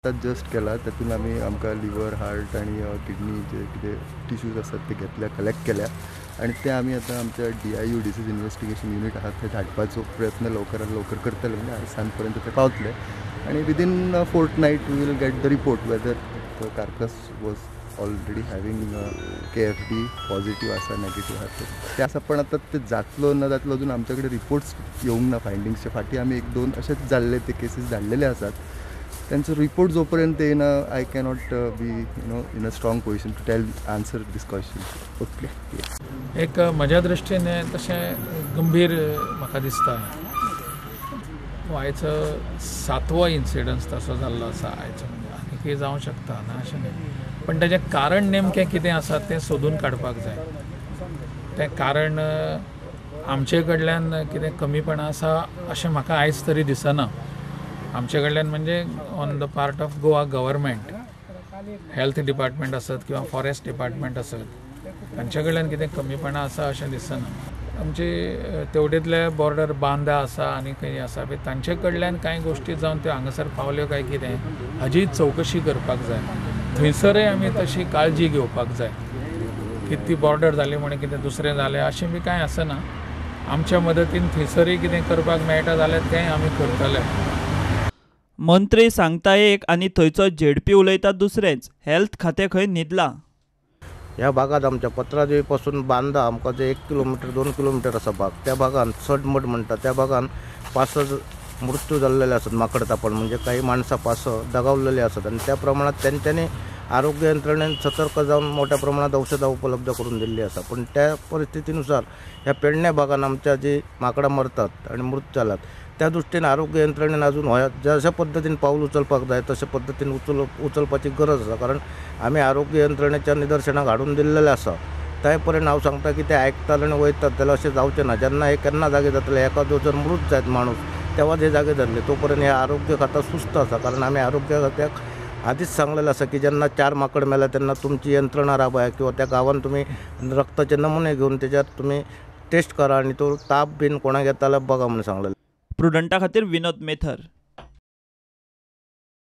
Just केला तातूंत आमी आमकां लिवर हार्ट आनी किडनी जे कितें टिश्यूज आसात ते घेतल्या कलेक्ट केल्या आणि ते आमी आतां आमच्या DIU डिसीज इन्व्हेस्टिगेशन युनिट आहा थंय धाडपाचो प्रयत्न लवकरात लवकर करतले म्हणजे आयज सांज पर्यंत ते पावतले आणि within fortnight we will get the report whether the carcass was already having KFD positive आसा नेगेटिव्ह आसा ते आसा पण आता ते जातलो न जातलो अजून आमच्याकडे रिपोर्ट्स येवंक ना फायंडिंग्सचे फाटी आमी एक दोन असेच जाल्ले ते केसीस धाडलेले आसात त्यांचा रिपोर्ट जोपर्यंत येना I cannot be in a strong position to tell answer this question. Okay एक म्हज्या दृश्टीने तशें गंभीर म्हाका दिसता आयचो 7वो इन्सिडन्स तसो जाल्लो आसा आयचो म्हणजे आनीकय जावं शकता ना अशें न्ही पण ताचें कारण नेमकें कितें आसा तें सोदून काडपाक जाय. तें कारण आमचे कडल्यान कितें कमीपणां आसा अशें म्हाका आयज तरी दिसना. आमचे कडल्यान म्हणजे on the part of Goa government health department आसत किंवा फॉरेस्ट डिपार्टमेंट आसत तांचे कडल्यान कितें कमीपणां आसा अशें दिसना. आमचे तेवढेतले बॉर्डर बांदा आसा आनी खंय आसा बी तांचे कडल्यान कांय गोश्टी जावन त्यो हांगासर पावल्यो काय कितें हाजी चवकशी करपाक जाय. थंयसरय आमी तशी काळजी घेवपाक जाय की ती बॉर्डर जाली म्हणून कितें दुसरें जालें अशें बी कांय आसना. आमच्या मदतीन थंयसरय कितें करपाक मेळटा जाल्यार तें आमी करतले. मंत्री सांगता एक आणि थंयचो ZP उलयता दुसरेंच. हेल्थ खातें खंय न्हिदलां. ह्या भागात आमच्या पत्रादेवी पासून बांदा आमकां जे 1 किलोमीटर 2 किलोमीटर असा भाग त्या भागात सडमड म्हणटा त्या भागात 5 मृत्यू जाल्लेले असतात माकड तापण म्हणजे काही माणसां 5 दगावलेले असतात आणि त्या प्रमाणात त्यांच्यानी आरोग्य यंत्रणेन सतर्क जाऊन मोठ्या प्रमाणात औषधां उपलब्ध करून दिल्ली आसा. पण त्या परिस्थितीनुसार ह्या पेडण्या भागात आमच्या जी माकडां मरतात आणि मृत जातात त्या दृष्टीने आरोग्य यंत्रणेन अजून जशा पद्धतीने पाऊल उचलपाक जाय तशा पद्धतीने उचलपाची गरज आसा. कारण आम्ही आरोग्य यंत्रणेच्या निदर्शनाक हाडून दिल्लेले आसा. त्या पर्यंत हांव सांगता की ते आयकतात आणि वयतात जाल्यार अशें जावचें ना. जेन्ना हे केन्ना जागे जातले एखादो जर मृत जायत माणूस तेव्हाच हे जागे जातले तोपर्यंत हे आरोग्य खाता सुस्त आसा. कारण आम्ही आरोग्य खात्याक आधीच सांगलेलं आसा की जेन्ना 4 माकड मेला तेन्ना तुमची यंत्रणा राबया किंवा त्या गांवांत तुम्ही रक्ताचे नमुने घेऊन त्याच्यात तुम्ही टेस्ट करा आणि तो ताप बीन कोणाक येता जाल्यार बघा म्हणून सांगलेलें. प्रुडंटा खातीर विनोद मेथर.